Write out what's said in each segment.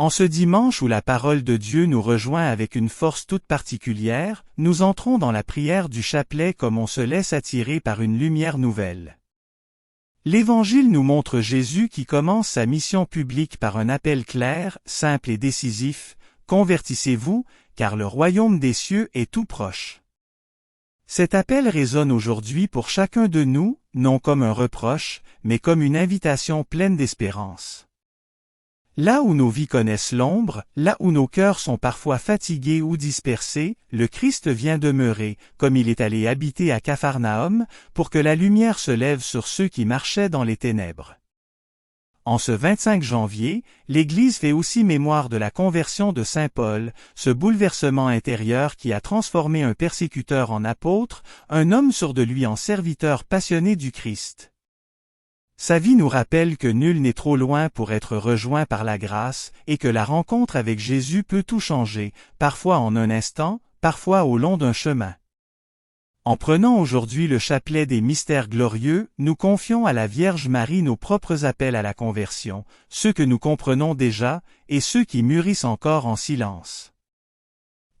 En ce dimanche où la parole de Dieu nous rejoint avec une force toute particulière, nous entrons dans la prière du chapelet comme on se laisse attirer par une lumière nouvelle. L'Évangile nous montre Jésus qui commence sa mission publique par un appel clair, simple et décisif, « Convertissez-vous, car le royaume des cieux est tout proche ». Cet appel résonne aujourd'hui pour chacun de nous, non comme un reproche, mais comme une invitation pleine d'espérance. Là où nos vies connaissent l'ombre, là où nos cœurs sont parfois fatigués ou dispersés, le Christ vient demeurer, comme il est allé habiter à Capharnaüm, pour que la lumière se lève sur ceux qui marchaient dans les ténèbres. En ce 25 janvier, l'Église fait aussi mémoire de la conversion de Saint Paul, ce bouleversement intérieur qui a transformé un persécuteur en apôtre, un homme sûr de lui en serviteur passionné du Christ. Sa vie nous rappelle que nul n'est trop loin pour être rejoint par la grâce et que la rencontre avec Jésus peut tout changer, parfois en un instant, parfois au long d'un chemin. En prenant aujourd'hui le chapelet des mystères glorieux, nous confions à la Vierge Marie nos propres appels à la conversion, ceux que nous comprenons déjà et ceux qui mûrissent encore en silence.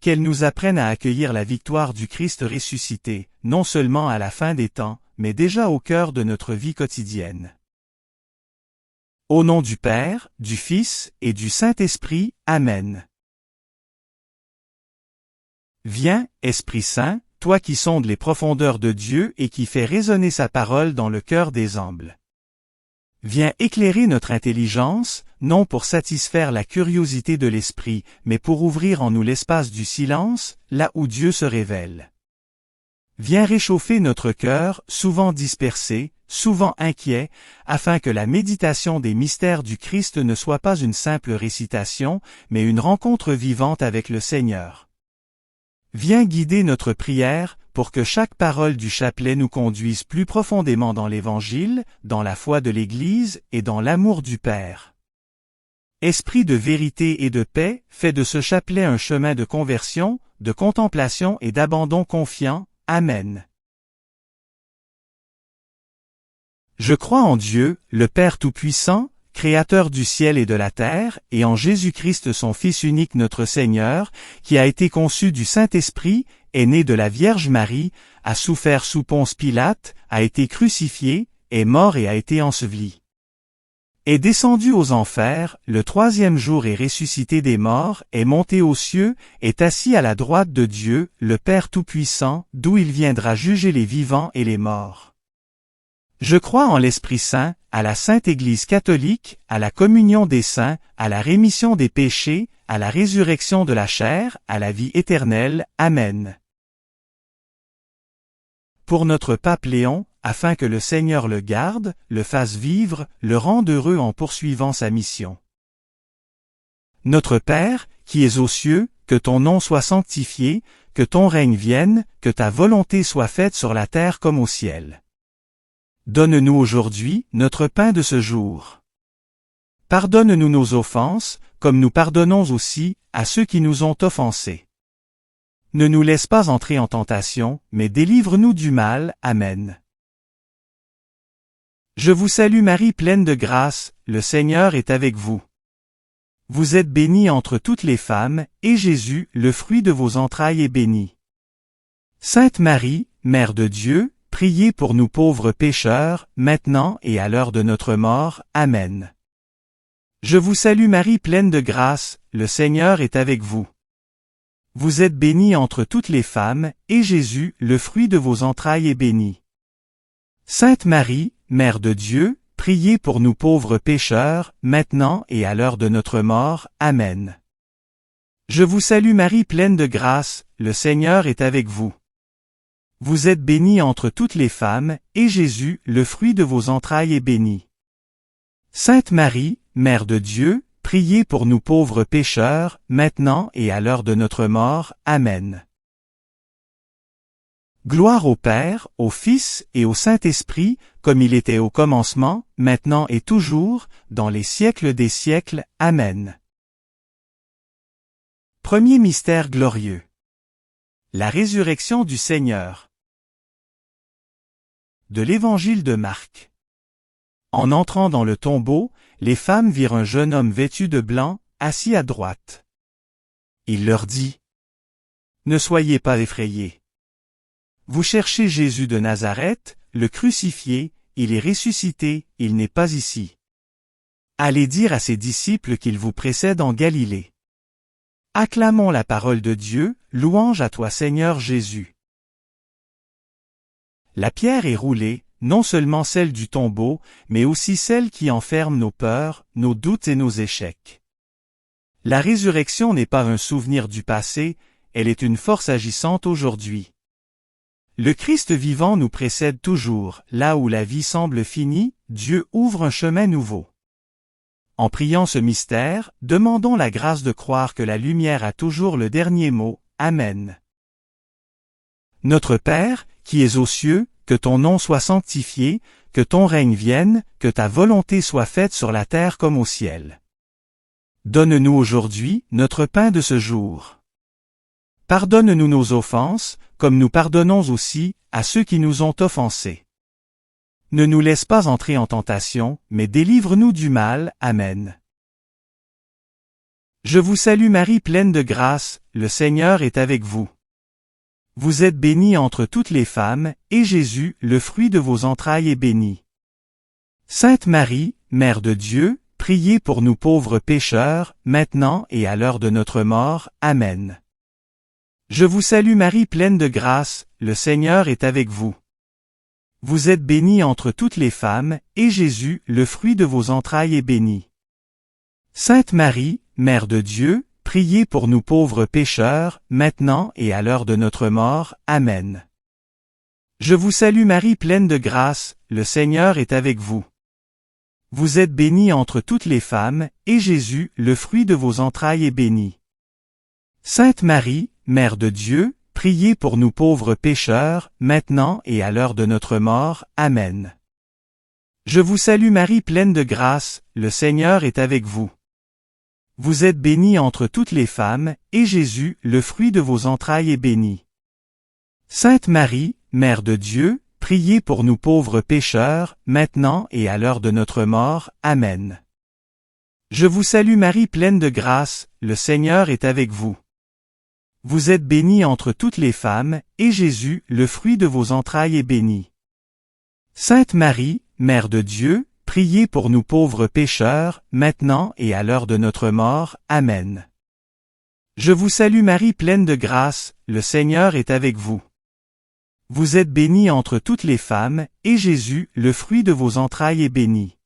Qu'elle nous apprenne à accueillir la victoire du Christ ressuscité, non seulement à la fin des temps, mais déjà au cœur de notre vie quotidienne. Au nom du Père, du Fils et du Saint-Esprit, Amen. Viens, Esprit Saint, toi qui sondes les profondeurs de Dieu et qui fais résonner sa parole dans le cœur des humbles. Viens éclairer notre intelligence, non pour satisfaire la curiosité de l'esprit, mais pour ouvrir en nous l'espace du silence, là où Dieu se révèle. Viens réchauffer notre cœur, souvent dispersé, souvent inquiet, afin que la méditation des mystères du Christ ne soit pas une simple récitation, mais une rencontre vivante avec le Seigneur. Viens guider notre prière, pour que chaque parole du chapelet nous conduise plus profondément dans l'Évangile, dans la foi de l'Église et dans l'amour du Père. Esprit de vérité et de paix, fais de ce chapelet un chemin de conversion, de contemplation et d'abandon confiant. Amen. Je crois en Dieu, le Père Tout-Puissant, Créateur du ciel et de la terre, et en Jésus-Christ son Fils unique notre Seigneur, qui a été conçu du Saint-Esprit, est né de la Vierge Marie, a souffert sous Ponce Pilate, a été crucifié, est mort et a été enseveli. Est descendu aux enfers, le troisième jour est ressuscité des morts, est monté aux cieux, est assis à la droite de Dieu, le Père Tout-Puissant, d'où il viendra juger les vivants et les morts. Je crois en l'Esprit Saint, à la Sainte Église catholique, à la communion des saints, à la rémission des péchés, à la résurrection de la chair, à la vie éternelle. Amen. Pour notre pape Léon, afin que le Seigneur le garde, le fasse vivre, le rende heureux en poursuivant sa mission. Notre Père, qui es aux cieux, que ton nom soit sanctifié, que ton règne vienne, que ta volonté soit faite sur la terre comme au ciel. Donne-nous aujourd'hui notre pain de ce jour. Pardonne-nous nos offenses, comme nous pardonnons aussi à ceux qui nous ont offensés. Ne nous laisse pas entrer en tentation, mais délivre-nous du mal. Amen. Je vous salue Marie pleine de grâce, le Seigneur est avec vous. Vous êtes bénie entre toutes les femmes, et Jésus, le fruit de vos entrailles, est béni. Sainte Marie, Mère de Dieu, priez pour nous pauvres pécheurs, maintenant et à l'heure de notre mort. Amen. Je vous salue Marie pleine de grâce, le Seigneur est avec vous. Vous êtes bénie entre toutes les femmes, et Jésus, le fruit de vos entrailles, est béni. Sainte Marie, Mère de Dieu, priez pour nous pauvres pécheurs, maintenant et à l'heure de notre mort. Amen. Je vous salue Marie pleine de grâce, le Seigneur est avec vous. Vous êtes bénie entre toutes les femmes, et Jésus, le fruit de vos entrailles, est béni. Sainte Marie, Mère de Dieu, priez pour nous pauvres pécheurs, maintenant et à l'heure de notre mort. Amen. Gloire au Père, au Fils et au Saint-Esprit, comme il était au commencement, maintenant et toujours, dans les siècles des siècles. Amen. Premier mystère glorieux. La résurrection du Seigneur. De l'Évangile de Marc. En entrant dans le tombeau, les femmes virent un jeune homme vêtu de blanc, assis à droite. Il leur dit: Ne soyez pas effrayés. Vous cherchez Jésus de Nazareth, le crucifié, il est ressuscité, il n'est pas ici. Allez dire à ses disciples qu'il vous précède en Galilée. Acclamons la parole de Dieu, louange à toi Seigneur Jésus. La pierre est roulée, non seulement celle du tombeau, mais aussi celle qui enferme nos peurs, nos doutes et nos échecs. La résurrection n'est pas un souvenir du passé, elle est une force agissante aujourd'hui. Le Christ vivant nous précède toujours, là où la vie semble finie, Dieu ouvre un chemin nouveau. En priant ce mystère, demandons la grâce de croire que la lumière a toujours le dernier mot. Amen. Notre Père, qui es aux cieux, que ton nom soit sanctifié, que ton règne vienne, que ta volonté soit faite sur la terre comme au ciel. Donne-nous aujourd'hui notre pain de ce jour. Pardonne-nous nos offenses, comme nous pardonnons aussi à ceux qui nous ont offensés. Ne nous laisse pas entrer en tentation, mais délivre-nous du mal. Amen. Je vous salue Marie pleine de grâce, le Seigneur est avec vous. Vous êtes bénie entre toutes les femmes, et Jésus, le fruit de vos entrailles, est béni. Sainte Marie, Mère de Dieu, priez pour nous pauvres pécheurs, maintenant et à l'heure de notre mort. Amen. Je vous salue Marie pleine de grâce, le Seigneur est avec vous. Vous êtes bénie entre toutes les femmes, et Jésus, le fruit de vos entrailles, est béni. Sainte Marie, Mère de Dieu, priez pour nous pauvres pécheurs, maintenant et à l'heure de notre mort. Amen. Je vous salue Marie pleine de grâce, le Seigneur est avec vous. Vous êtes bénie entre toutes les femmes, et Jésus, le fruit de vos entrailles, est béni. Sainte Marie, Mère de Dieu, priez pour nous pauvres pécheurs, maintenant et à l'heure de notre mort. Amen. Je vous salue Marie pleine de grâce, le Seigneur est avec vous. Vous êtes bénie entre toutes les femmes, et Jésus, le fruit de vos entrailles, est béni. Sainte Marie, Mère de Dieu, priez pour nous pauvres pécheurs, maintenant et à l'heure de notre mort. Amen. Je vous salue Marie pleine de grâce, le Seigneur est avec vous. Vous êtes bénie entre toutes les femmes, et Jésus, le fruit de vos entrailles, est béni. Sainte Marie, Mère de Dieu, priez pour nous pauvres pécheurs, maintenant et à l'heure de notre mort. Amen. Je vous salue Marie pleine de grâce, le Seigneur est avec vous. Vous êtes bénie entre toutes les femmes, et Jésus, le fruit de vos entrailles, est béni.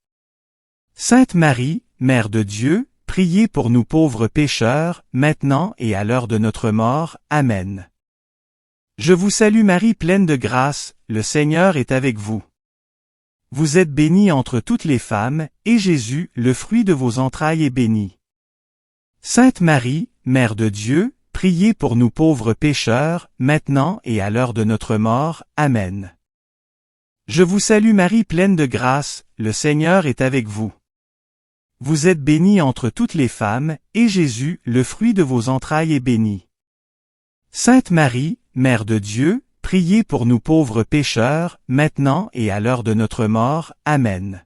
Sainte Marie, Mère de Dieu, priez pour nous pauvres pécheurs, maintenant et à l'heure de notre mort. Amen. Je vous salue Marie pleine de grâce, le Seigneur est avec vous. Vous êtes bénie entre toutes les femmes, et Jésus, le fruit de vos entrailles, est béni. Sainte Marie, Mère de Dieu, priez pour nous pauvres pécheurs, maintenant et à l'heure de notre mort. Amen. Je vous salue Marie pleine de grâce, le Seigneur est avec vous. Vous êtes bénie entre toutes les femmes, et Jésus, le fruit de vos entrailles, est béni. Sainte Marie, Mère de Dieu, priez pour nous pauvres pécheurs, maintenant et à l'heure de notre mort. Amen.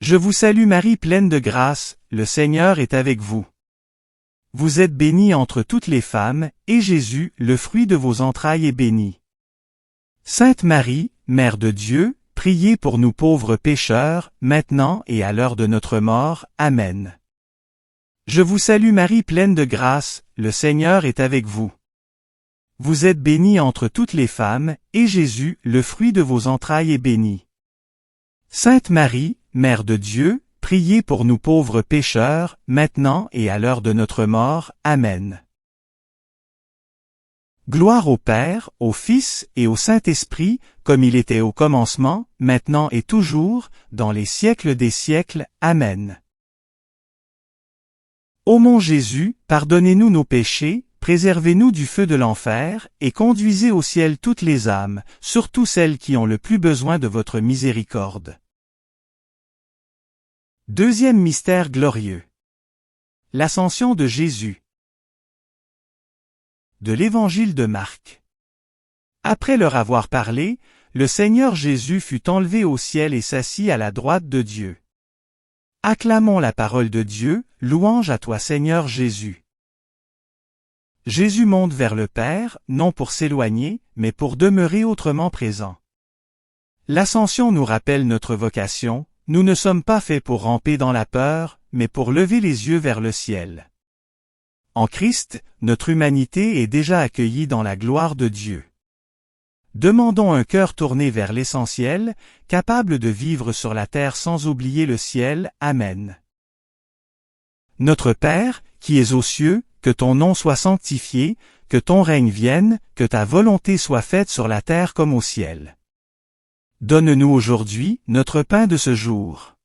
Je vous salue Marie pleine de grâce, le Seigneur est avec vous. Vous êtes bénie entre toutes les femmes, et Jésus, le fruit de vos entrailles, est béni. Sainte Marie, Mère de Dieu, priez pour nous pauvres pécheurs, maintenant et à l'heure de notre mort. Amen. Je vous salue Marie pleine de grâce, le Seigneur est avec vous. Vous êtes bénie entre toutes les femmes, et Jésus, le fruit de vos entrailles, est béni. Sainte Marie, Mère de Dieu, priez pour nous pauvres pécheurs, maintenant et à l'heure de notre mort. Amen. Gloire au Père, au Fils et au Saint-Esprit, comme il était au commencement, maintenant et toujours, dans les siècles des siècles. Amen. Ô mon Jésus, pardonnez-nous nos péchés, préservez-nous du feu de l'enfer, et conduisez au ciel toutes les âmes, surtout celles qui ont le plus besoin de votre miséricorde. Deuxième mystère glorieux. L'ascension de Jésus. De l'Évangile de Marc. Après leur avoir parlé, le Seigneur Jésus fut enlevé au ciel et s'assit à la droite de Dieu. Acclamons la parole de Dieu, louange à toi Seigneur Jésus. Jésus monte vers le Père, non pour s'éloigner, mais pour demeurer autrement présent. L'ascension nous rappelle notre vocation, nous ne sommes pas faits pour ramper dans la peur, mais pour lever les yeux vers le ciel. En Christ, notre humanité est déjà accueillie dans la gloire de Dieu. Demandons un cœur tourné vers l'essentiel, capable de vivre sur la terre sans oublier le ciel. Amen. Notre Père, qui es aux cieux, que ton nom soit sanctifié, que ton règne vienne, que ta volonté soit faite sur la terre comme au ciel. Donne-nous aujourd'hui notre pain de ce jour.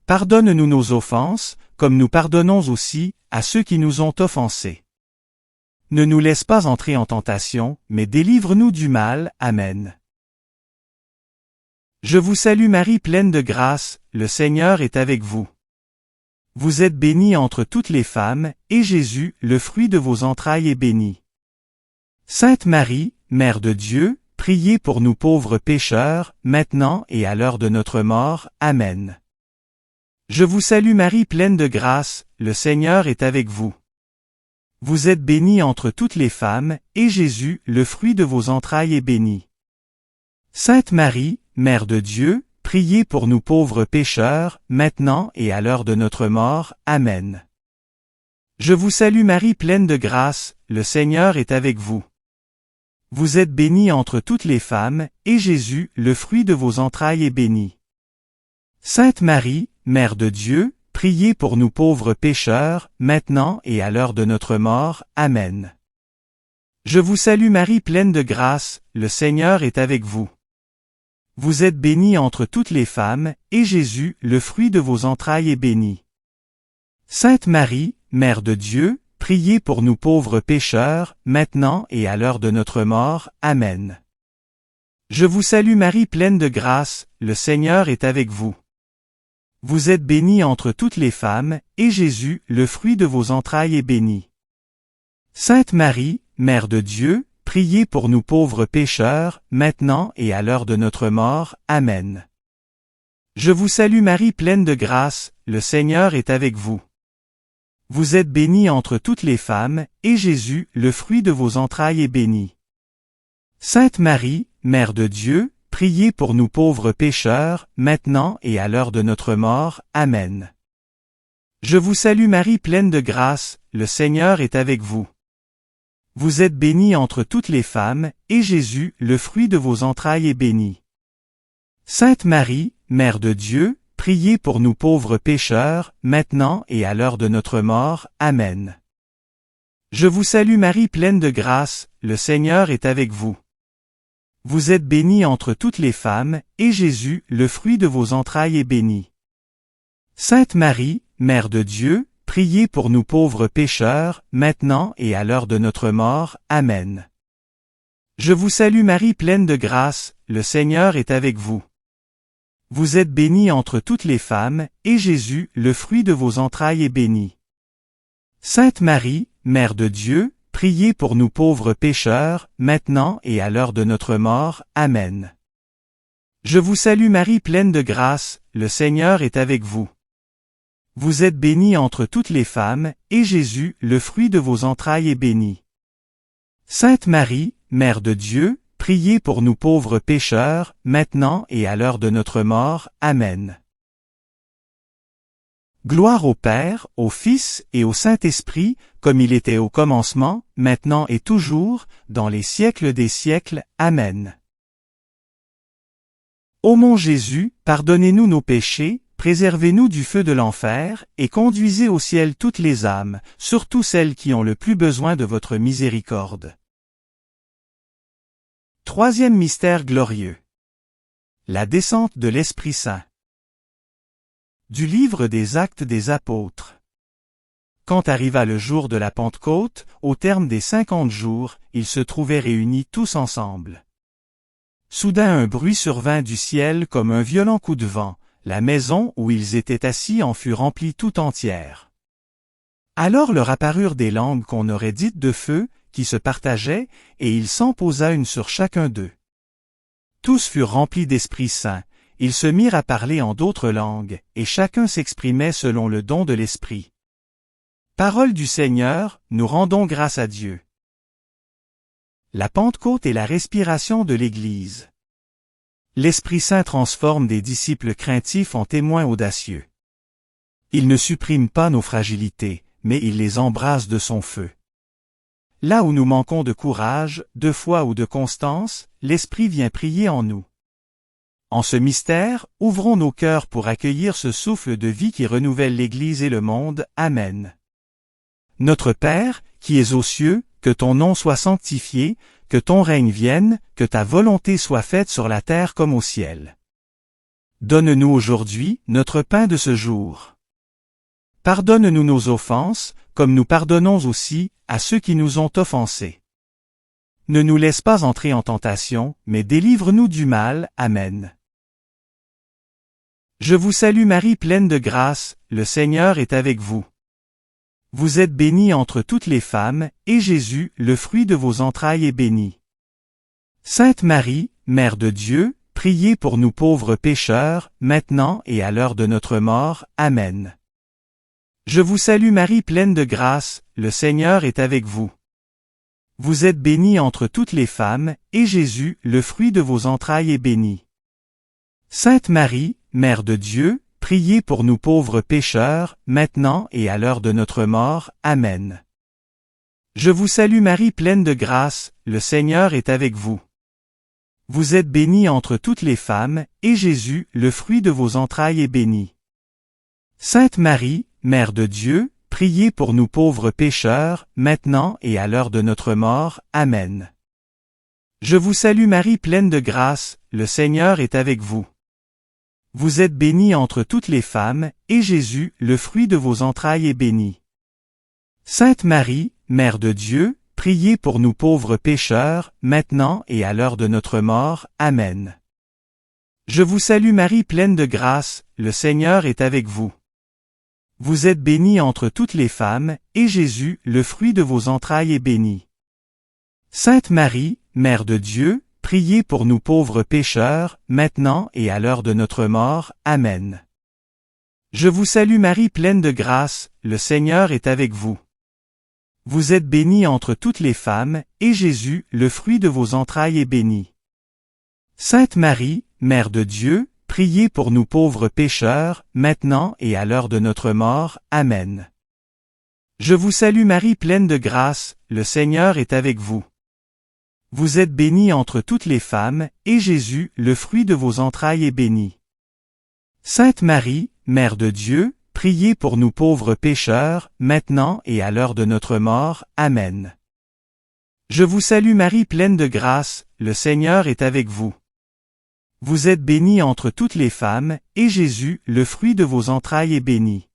Pardonne-nous nos offenses, comme nous pardonnons aussi à ceux qui nous ont offensés. Ne nous laisse pas entrer en tentation, mais délivre-nous du mal. Amen. Je vous salue Marie pleine de grâce, le Seigneur est avec vous. Vous êtes bénie entre toutes les femmes, et Jésus, le fruit de vos entrailles, est béni. Sainte Marie, Mère de Dieu, priez pour nous pauvres pécheurs, maintenant et à l'heure de notre mort. Amen. Je vous salue Marie pleine de grâce, le Seigneur est avec vous. Vous êtes bénie entre toutes les femmes, et Jésus, le fruit de vos entrailles, est béni. Sainte Marie, Mère de Dieu, priez pour nous pauvres pécheurs, maintenant et à l'heure de notre mort. Amen. Je vous salue Marie pleine de grâce, le Seigneur est avec vous. Vous êtes bénie entre toutes les femmes, et Jésus, le fruit de vos entrailles, est béni. Sainte Marie, Mère de Dieu, priez pour nous pauvres pécheurs, maintenant et à l'heure de notre mort. Amen. Je vous salue Marie pleine de grâce, le Seigneur est avec vous. Vous êtes bénie entre toutes les femmes, et Jésus, le fruit de vos entrailles, est béni. Sainte Marie, Mère de Dieu, priez pour nous pauvres pécheurs, maintenant et à l'heure de notre mort. Amen. Je vous salue Marie pleine de grâce, le Seigneur est avec vous. Vous êtes bénie entre toutes les femmes, et Jésus, le fruit de vos entrailles, est béni. Sainte Marie, Mère de Dieu, priez pour nous pauvres pécheurs, maintenant et à l'heure de notre mort. Amen. Je vous salue Marie pleine de grâce, le Seigneur est avec vous. Vous êtes bénie entre toutes les femmes, et Jésus, le fruit de vos entrailles, est béni. Sainte Marie, Mère de Dieu, priez pour nous pauvres pécheurs, maintenant et à l'heure de notre mort. Amen. Je vous salue Marie pleine de grâce, le Seigneur est avec vous. Vous êtes bénie entre toutes les femmes, et Jésus, le fruit de vos entrailles, est béni. Sainte Marie, Mère de Dieu, priez pour nous pauvres pécheurs, maintenant et à l'heure de notre mort. Amen. Je vous salue Marie pleine de grâce, le Seigneur est avec vous. Vous êtes bénie entre toutes les femmes, et Jésus, le fruit de vos entrailles, est béni. Sainte Marie, Mère de Dieu, priez pour nous pauvres pécheurs, maintenant et à l'heure de notre mort. Amen. Je vous salue Marie pleine de grâce, le Seigneur est avec vous. Vous êtes bénie entre toutes les femmes, et Jésus, le fruit de vos entrailles, est béni. Sainte Marie, Mère de Dieu, priez pour nous pauvres pécheurs, maintenant et à l'heure de notre mort. Amen. Je vous salue Marie pleine de grâce, le Seigneur est avec vous. Vous êtes bénie entre toutes les femmes, et Jésus, le fruit de vos entrailles, est béni. Sainte Marie, Mère de Dieu, priez pour nous pauvres pécheurs, maintenant et à l'heure de notre mort. Amen. Gloire au Père, au Fils et au Saint-Esprit, comme il était au commencement, maintenant et toujours, dans les siècles des siècles. Amen. Ô mon Jésus, pardonnez-nous nos péchés, préservez-nous du feu de l'enfer, et conduisez au ciel toutes les âmes, surtout celles qui ont le plus besoin de votre miséricorde. Troisième mystère glorieux. La descente de l'Esprit Saint. Du livre des Actes des Apôtres. Quand arriva le jour de la Pentecôte, au terme des 50 jours, ils se trouvaient réunis tous ensemble. Soudain un bruit survint du ciel comme un violent coup de vent, la maison où ils étaient assis en fut remplie tout entière. Alors leur apparurent des langues qu'on aurait dites de feu, qui se partageaient, et il s'en posa une sur chacun d'eux. Tous furent remplis d'Esprit Saint, ils se mirent à parler en d'autres langues, et chacun s'exprimait selon le don de l'Esprit. Parole du Seigneur, nous rendons grâce à Dieu. La Pentecôte est la respiration de l'Église. L'Esprit Saint transforme des disciples craintifs en témoins audacieux. Il ne supprime pas nos fragilités, mais il les embrase de son feu. Là où nous manquons de courage, de foi ou de constance, l'Esprit vient prier en nous. En ce mystère, ouvrons nos cœurs pour accueillir ce souffle de vie qui renouvelle l'Église et le monde. Amen. Notre Père, qui es aux cieux, que ton nom soit sanctifié, que ton règne vienne, que ta volonté soit faite sur la terre comme au ciel. Donne-nous aujourd'hui notre pain de ce jour. Pardonne-nous nos offenses, comme nous pardonnons aussi à ceux qui nous ont offensés. Ne nous laisse pas entrer en tentation, mais délivre-nous du mal. Amen. Je vous salue Marie pleine de grâce, le Seigneur est avec vous. Vous êtes bénie entre toutes les femmes, et Jésus, le fruit de vos entrailles, est béni. Sainte Marie, Mère de Dieu, priez pour nous pauvres pécheurs, maintenant et à l'heure de notre mort. Amen. Je vous salue Marie pleine de grâce, le Seigneur est avec vous. Vous êtes bénie entre toutes les femmes, et Jésus, le fruit de vos entrailles, est béni. Sainte Marie, Mère de Dieu, priez pour nous pauvres pécheurs, maintenant et à l'heure de notre mort. Amen. Je vous salue Marie pleine de grâce, le Seigneur est avec vous. Vous êtes bénie entre toutes les femmes, et Jésus, le fruit de vos entrailles, est béni. Sainte Marie, Mère de Dieu, priez pour nous pauvres pécheurs, maintenant et à l'heure de notre mort. Amen. Je vous salue Marie pleine de grâce, le Seigneur est avec vous. Vous êtes bénie entre toutes les femmes, et Jésus, le fruit de vos entrailles, est béni. Sainte Marie, Mère de Dieu, priez pour nous pauvres pécheurs, maintenant et à l'heure de notre mort. Amen. Je vous salue Marie pleine de grâce, le Seigneur est avec vous. Vous êtes bénie entre toutes les femmes, et Jésus, le fruit de vos entrailles, est béni. Sainte Marie, Mère de Dieu, priez pour nous pauvres pécheurs, maintenant et à l'heure de notre mort. Amen. Je vous salue Marie pleine de grâce, le Seigneur est avec vous. Vous êtes bénie entre toutes les femmes, et Jésus, le fruit de vos entrailles, est béni. Sainte Marie, Mère de Dieu, priez pour nous pauvres pécheurs, maintenant et à l'heure de notre mort. Amen. Je vous salue Marie pleine de grâce, le Seigneur est avec vous. Vous êtes bénie entre toutes les femmes, et Jésus, le fruit de vos entrailles, est béni. Sainte Marie, Mère de Dieu, priez pour nous pauvres pécheurs, maintenant et à l'heure de notre mort. Amen. Je vous salue Marie pleine de grâce, le Seigneur est avec vous. Vous êtes bénie entre toutes les femmes, et Jésus, le fruit de vos entrailles, est béni.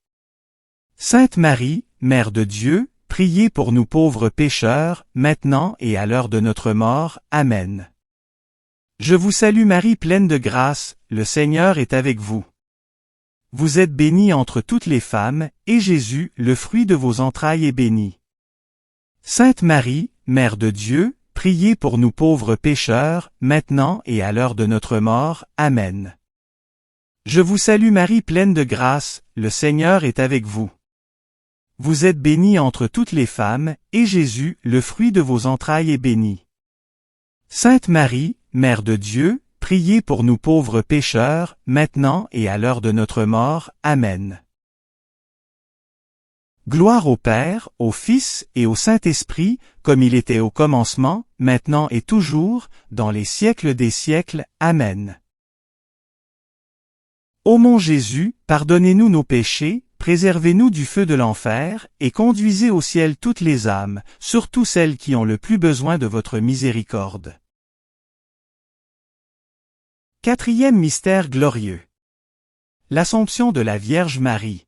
Sainte Marie, Mère de Dieu, priez pour nous pauvres pécheurs, maintenant et à l'heure de notre mort. Amen. Je vous salue Marie pleine de grâce, le Seigneur est avec vous. Vous êtes bénie entre toutes les femmes, et Jésus, le fruit de vos entrailles, est béni. Sainte Marie, Mère de Dieu, priez pour nous pauvres pécheurs, maintenant et à l'heure de notre mort. Amen. Je vous salue Marie pleine de grâce, le Seigneur est avec vous. Vous êtes bénie entre toutes les femmes, et Jésus, le fruit de vos entrailles, est béni. Sainte Marie, Mère de Dieu, priez pour nous pauvres pécheurs, maintenant et à l'heure de notre mort. Amen. Gloire au Père, au Fils et au Saint-Esprit, comme il était au commencement, maintenant et toujours, dans les siècles des siècles. Amen. Ô mon Jésus, pardonnez-nous nos péchés, préservez-nous du feu de l'enfer, et conduisez au ciel toutes les âmes, surtout celles qui ont le plus besoin de votre miséricorde. Quatrième mystère glorieux. L'Assomption de la Vierge Marie.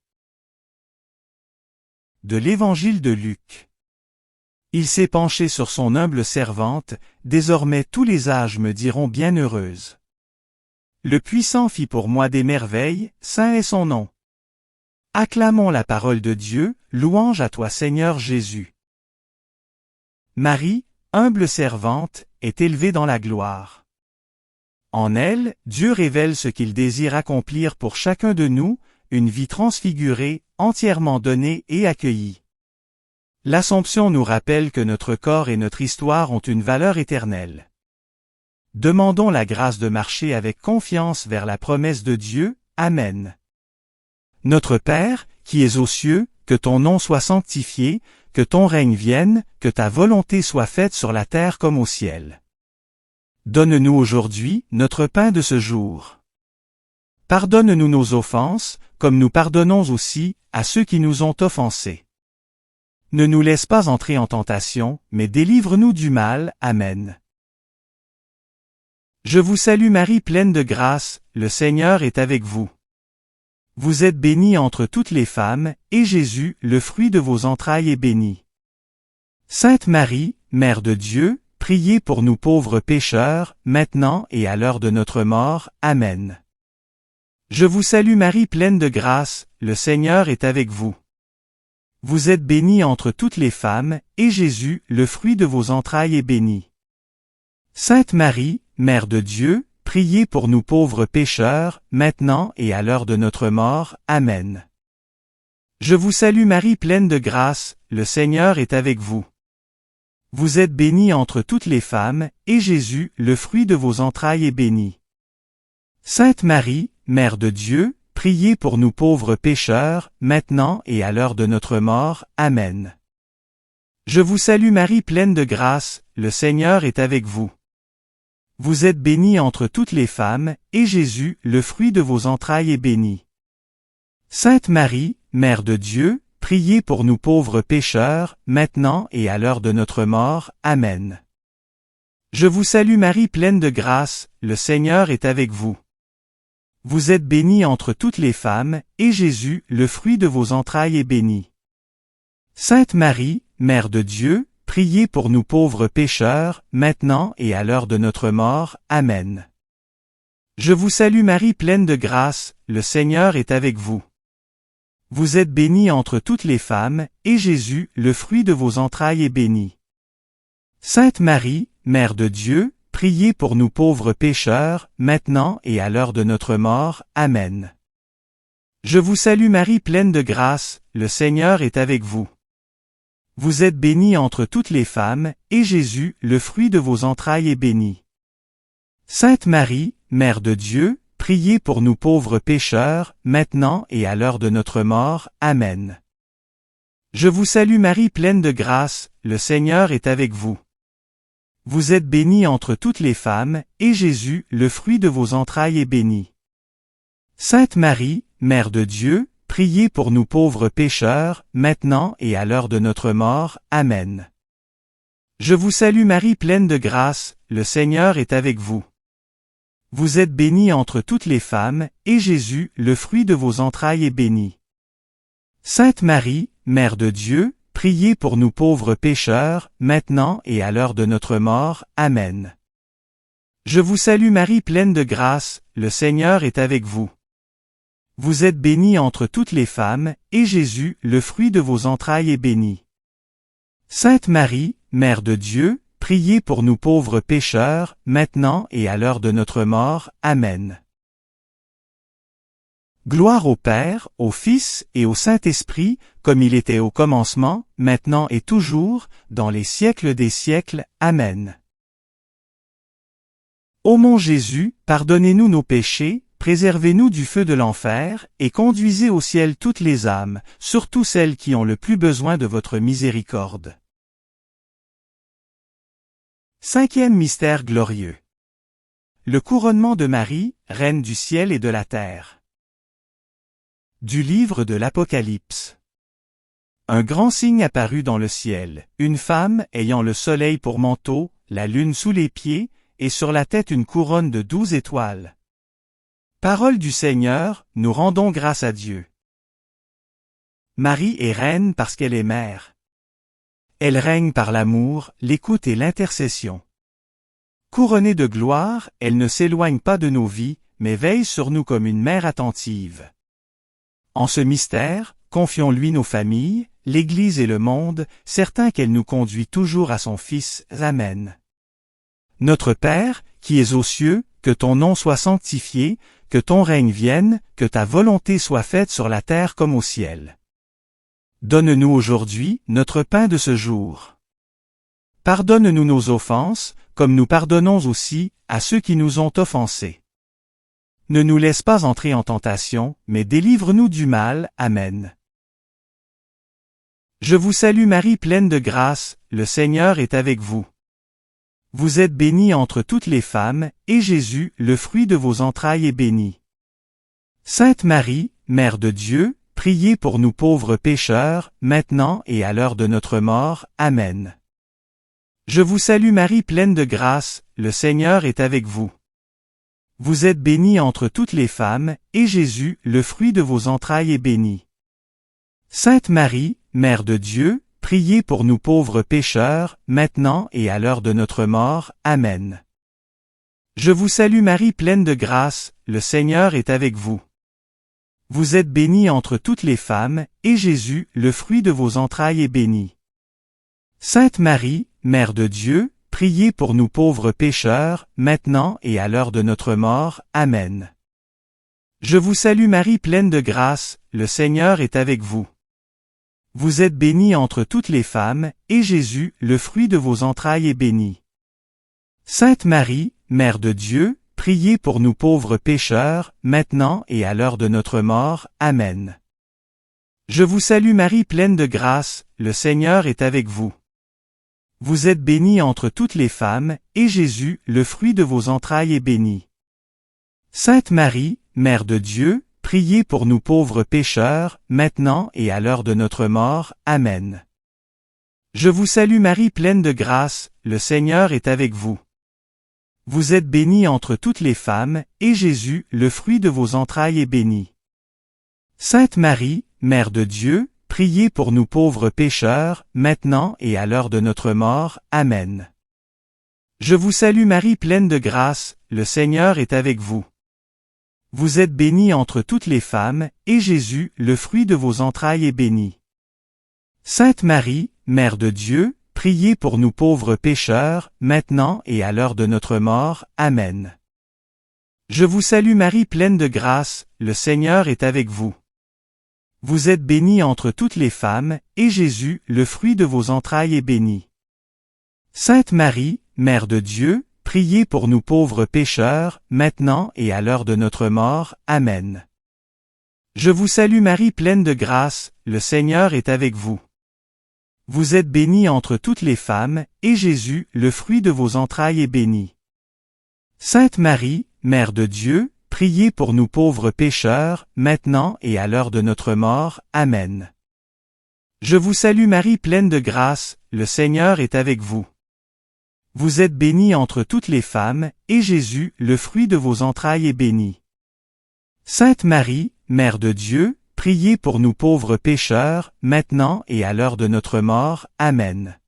De l'Évangile de Luc. Il s'est penché sur son humble servante, désormais tous les âges me diront bienheureuse. Le Puissant fit pour moi des merveilles, saint est son nom. Acclamons la parole de Dieu, louange à toi Seigneur Jésus. Marie, humble servante, est élevée dans la gloire. En elle, Dieu révèle ce qu'il désire accomplir pour chacun de nous, une vie transfigurée, entièrement donnée et accueillie. L'Assomption nous rappelle que notre corps et notre histoire ont une valeur éternelle. Demandons la grâce de marcher avec confiance vers la promesse de Dieu. Amen. Notre Père, qui es aux cieux, que ton nom soit sanctifié, que ton règne vienne, que ta volonté soit faite sur la terre comme au ciel. Donne-nous aujourd'hui notre pain de ce jour. Pardonne-nous nos offenses, comme nous pardonnons aussi à ceux qui nous ont offensés. Ne nous laisse pas entrer en tentation, mais délivre-nous du mal. Amen. Je vous salue Marie pleine de grâce, le Seigneur est avec vous. Vous êtes bénie entre toutes les femmes, et Jésus, le fruit de vos entrailles, est béni. Sainte Marie, Mère de Dieu, priez pour nous pauvres pécheurs, maintenant et à l'heure de notre mort. Amen. Je vous salue Marie pleine de grâce, le Seigneur est avec vous. Vous êtes bénie entre toutes les femmes, et Jésus, le fruit de vos entrailles, est béni. Sainte Marie, Mère de Dieu, priez pour nous pauvres pécheurs, maintenant et à l'heure de notre mort. Amen. Je vous salue Marie pleine de grâce, le Seigneur est avec vous. Vous êtes bénie entre toutes les femmes, et Jésus, le fruit de vos entrailles, est béni. Sainte Marie, Mère de Dieu, priez pour nous pauvres pécheurs, maintenant et à l'heure de notre mort. Amen. Je vous salue Marie pleine de grâce, le Seigneur est avec vous. Vous êtes bénie entre toutes les femmes, et Jésus, le fruit de vos entrailles, est béni. Sainte Marie, Mère de Dieu, priez pour nous pauvres pécheurs, maintenant et à l'heure de notre mort. Amen. Je vous salue Marie pleine de grâce, le Seigneur est avec vous. Vous êtes bénie entre toutes les femmes, et Jésus, le fruit de vos entrailles, est béni. Sainte Marie, Mère de Dieu, priez pour nous pauvres pécheurs, maintenant et à l'heure de notre mort. Amen. Je vous salue Marie pleine de grâce, le Seigneur est avec vous. Vous êtes bénie entre toutes les femmes, et Jésus, le fruit de vos entrailles, est béni. Sainte Marie, Mère de Dieu, priez pour nous pauvres pécheurs, maintenant et à l'heure de notre mort. Amen. Je vous salue Marie pleine de grâce, le Seigneur est avec vous. Vous êtes bénie entre toutes les femmes, et Jésus, le fruit de vos entrailles, est béni. Sainte Marie, Mère de Dieu, priez pour nous pauvres pécheurs, maintenant et à l'heure de notre mort. Amen. Je vous salue Marie pleine de grâce, le Seigneur est avec vous. Vous êtes bénie entre toutes les femmes, et Jésus, le fruit de vos entrailles, est béni. Sainte Marie, Mère de Dieu, priez pour nous pauvres pécheurs, maintenant et à l'heure de notre mort. Amen. Je vous salue Marie pleine de grâce, le Seigneur est avec vous. Vous êtes bénie entre toutes les femmes, et Jésus, le fruit de vos entrailles, est béni. Sainte Marie, Mère de Dieu, priez pour nous pauvres pécheurs, maintenant et à l'heure de notre mort. Amen. Je vous salue Marie pleine de grâce, le Seigneur est avec vous. Vous êtes bénie entre toutes les femmes, et Jésus, le fruit de vos entrailles, est béni. Sainte Marie, Mère de Dieu, priez pour nous pauvres pécheurs, maintenant et à l'heure de notre mort. Amen. Gloire au Père, au Fils et au Saint-Esprit, comme il était au commencement, maintenant et toujours, dans les siècles des siècles. Amen. Ô mon Jésus, pardonnez-nous nos péchés, préservez-nous du feu de l'enfer, et conduisez au ciel toutes les âmes, surtout celles qui ont le plus besoin de votre miséricorde. Cinquième mystère glorieux. Le couronnement de Marie, reine du ciel et de la terre. Du livre de l'Apocalypse. Un grand signe apparut dans le ciel, une femme ayant le soleil pour manteau, la lune sous les pieds, et sur la tête une couronne de 12 étoiles. Parole du Seigneur, nous rendons grâce à Dieu. Marie est reine parce qu'elle est mère. Elle règne par l'amour, l'écoute et l'intercession. Couronnée de gloire, elle ne s'éloigne pas de nos vies, mais veille sur nous comme une mère attentive. En ce mystère, confions-lui nos familles, l'Église et le monde, certains qu'elle nous conduit toujours à son Fils. Amen. Notre Père, qui es aux cieux, que ton nom soit sanctifié, que ton règne vienne, que ta volonté soit faite sur la terre comme au ciel. Donne-nous aujourd'hui notre pain de ce jour. Pardonne-nous nos offenses, comme nous pardonnons aussi à ceux qui nous ont offensés. Ne nous laisse pas entrer en tentation, mais délivre-nous du mal. Amen. Je vous salue Marie pleine de grâce, le Seigneur est avec vous. Vous êtes bénie entre toutes les femmes, et Jésus, le fruit de vos entrailles, est béni. Sainte Marie, Mère de Dieu, priez pour nous pauvres pécheurs, maintenant et à l'heure de notre mort. Amen. Je vous salue Marie pleine de grâce, le Seigneur est avec vous. Vous êtes bénie entre toutes les femmes, et Jésus, le fruit de vos entrailles, est béni. Sainte Marie, Mère de Dieu, priez pour nous pauvres pécheurs, maintenant et à l'heure de notre mort. Amen. Je vous salue Marie pleine de grâce, le Seigneur est avec vous. Vous êtes bénie entre toutes les femmes, et Jésus, le fruit de vos entrailles, est béni. Sainte Marie, Mère de Dieu, priez pour nous pauvres pécheurs, maintenant et à l'heure de notre mort. Amen. Je vous salue Marie pleine de grâce, le Seigneur est avec vous. Vous êtes bénie entre toutes les femmes, et Jésus, le fruit de vos entrailles, est béni. Sainte Marie, Mère de Dieu, priez pour nous pauvres pécheurs, maintenant et à l'heure de notre mort. Amen. Je vous salue Marie pleine de grâce, le Seigneur est avec vous. Vous êtes bénie entre toutes les femmes, et Jésus, le fruit de vos entrailles, est béni. Sainte Marie, Mère de Dieu, priez pour nous pauvres pécheurs, maintenant et à l'heure de notre mort. Amen. Je vous salue Marie pleine de grâce, le Seigneur est avec vous. Vous êtes bénie entre toutes les femmes, et Jésus, le fruit de vos entrailles, est béni. Sainte Marie, Mère de Dieu, priez pour nous pauvres pécheurs, maintenant et à l'heure de notre mort. Amen. Je vous salue Marie pleine de grâce, le Seigneur est avec vous. Vous êtes bénie entre toutes les femmes, et Jésus, le fruit de vos entrailles, est béni. Sainte Marie, Mère de Dieu, priez pour nous pauvres pécheurs, maintenant et à l'heure de notre mort. Amen. Je vous salue Marie pleine de grâce, le Seigneur est avec vous. Vous êtes bénie entre toutes les femmes, et Jésus, le fruit de vos entrailles, est béni. Sainte Marie, Mère de Dieu, priez pour nous pauvres pécheurs, maintenant et à l'heure de notre mort. Amen. Je vous salue Marie pleine de grâce, le Seigneur est avec vous. Vous êtes bénie entre toutes les femmes, et Jésus, le fruit de vos entrailles, est béni. Sainte Marie, Mère de Dieu, priez pour nous pauvres pécheurs, maintenant et à l'heure de notre mort. Amen. Je vous salue Marie pleine de grâce, le Seigneur est avec vous. Vous êtes bénie entre toutes les femmes, et Jésus, le fruit de vos entrailles, est béni. Sainte Marie, Mère de Dieu, priez pour nous pauvres pécheurs, maintenant et à l'heure de notre mort. Amen.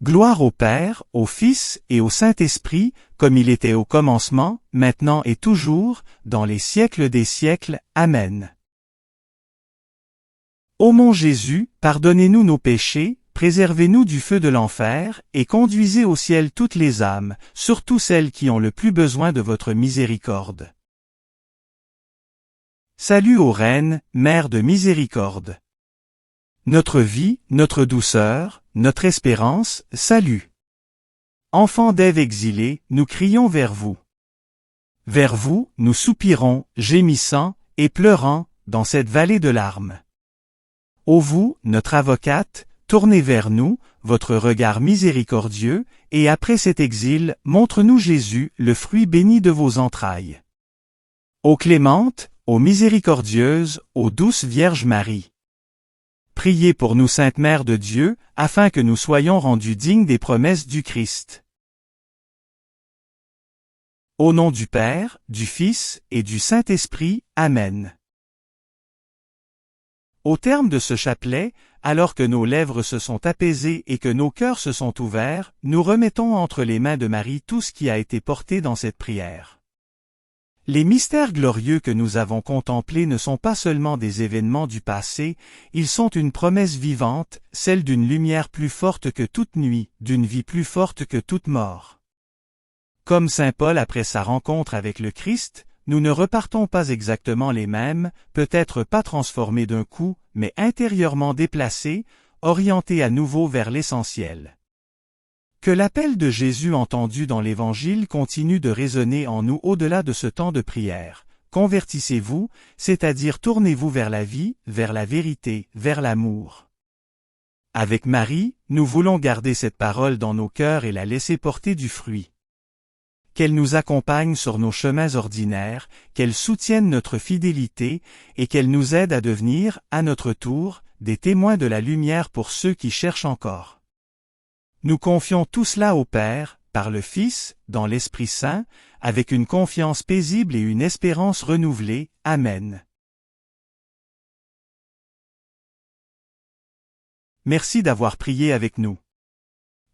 Gloire au Père, au Fils et au Saint-Esprit, comme il était au commencement, maintenant et toujours, dans les siècles des siècles. Amen. Ô mon Jésus, pardonnez-nous nos péchés, préservez-nous du feu de l'enfer, et conduisez au ciel toutes les âmes, surtout celles qui ont le plus besoin de votre miséricorde. Salut ô Reine, Mère de miséricorde. Notre vie, notre douceur, notre espérance, salut. Enfants d'Ève exilés, nous crions vers vous. Vers vous, nous soupirons, gémissant, et pleurant, dans cette vallée de larmes. Ô vous, notre avocate, tournez vers nous, votre regard miséricordieux, et après cet exil, montre-nous Jésus, le fruit béni de vos entrailles. Ô clémente, ô miséricordieuse, ô douce Vierge Marie. Priez pour nous Sainte Mère de Dieu, afin que nous soyons rendus dignes des promesses du Christ. Au nom du Père, du Fils et du Saint-Esprit. Amen. Au terme de ce chapelet, alors que nos lèvres se sont apaisées et que nos cœurs se sont ouverts, nous remettons entre les mains de Marie tout ce qui a été porté dans cette prière. Les mystères glorieux que nous avons contemplés ne sont pas seulement des événements du passé, ils sont une promesse vivante, celle d'une lumière plus forte que toute nuit, d'une vie plus forte que toute mort. Comme saint Paul après sa rencontre avec le Christ, nous ne repartons pas exactement les mêmes, peut-être pas transformés d'un coup, mais intérieurement déplacés, orientés à nouveau vers l'essentiel. Que l'appel de Jésus entendu dans l'Évangile continue de résonner en nous au-delà de ce temps de prière. Convertissez-vous, c'est-à-dire tournez-vous vers la vie, vers la vérité, vers l'amour. Avec Marie, nous voulons garder cette parole dans nos cœurs et la laisser porter du fruit. Qu'elle nous accompagne sur nos chemins ordinaires, qu'elle soutienne notre fidélité, et qu'elle nous aide à devenir, à notre tour, des témoins de la lumière pour ceux qui cherchent encore. Nous confions tout cela au Père, par le Fils, dans l'Esprit Saint, avec une confiance paisible et une espérance renouvelée. Amen. Merci d'avoir prié avec nous.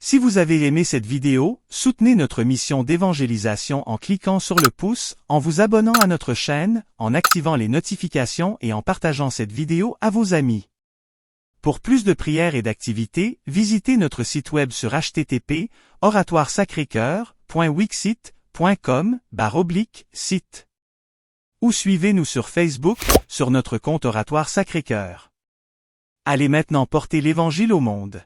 Si vous avez aimé cette vidéo, soutenez notre mission d'évangélisation en cliquant sur le pouce, en vous abonnant à notre chaîne, en activant les notifications et en partageant cette vidéo à vos amis. Pour plus de prières et d'activités, visitez notre site web sur http://oratoiresacrécoeur.wixsite.com/site. Ou suivez-nous sur Facebook, sur notre compte Oratoire Sacré-Cœur. Allez maintenant porter l'Évangile au monde.